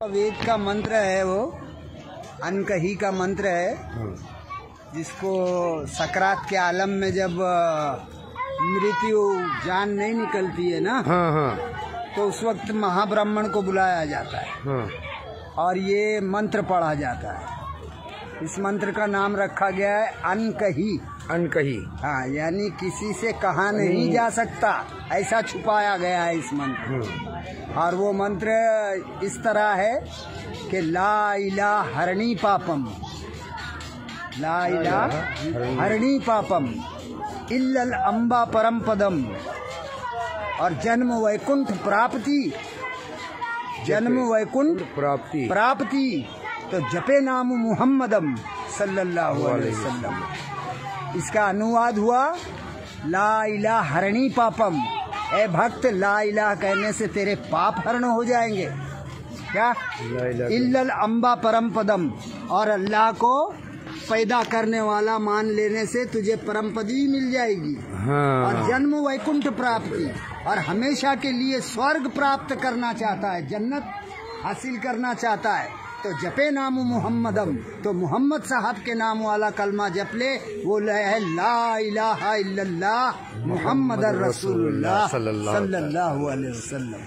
वेद का मंत्र है, वो अनकही का मंत्र है, जिसको सकरात के आलम में जब मृत्यु जान नहीं निकलती है ना, तो उस वक्त महाब्राह्मण को बुलाया जाता है और ये मंत्र पढ़ा जाता है। इस मंत्र का नाम रखा गया है अनकही। अनकही, हाँ, यानी किसी से कहा नहीं जा सकता, ऐसा छुपाया गया है इस मंत्र। और वो मंत्र इस तरह है कि ला इलाहा हरणी पापम, ला इलाहा हरणी पापम इल्लल अम्बा परम पदम, और जन्म वैकुंठ प्राप्ति, जन्म वैकुंठ प्राप्ति तो जपे नाम मुहम्मदम सल्लल्लाहु अलैहि वसल्लम। इसका अनुवाद हुआ ला इलाहा हरणी पापम, ए भक्त ला इलाहा कहने से तेरे पाप हरण हो जाएंगे। क्या? इल्लल अम्बा परम पदम, और अल्लाह को पैदा करने वाला मान लेने से तुझे परम पदी मिल जाएगी। और जन्म वैकुंठ प्राप्ति, और हमेशा के लिए स्वर्ग प्राप्त करना चाहता है, जन्नत हासिल करना चाहता है, तो जपे नाम मुहम्मदम, तो मोहम्मद साहब के नाम वाला कलमा जप ले। वो है ला इलाहा इल्लल्लाह मुहम्मदुर रसूलुल्लाह सल्लल्लाहु अलैहि वसल्लम।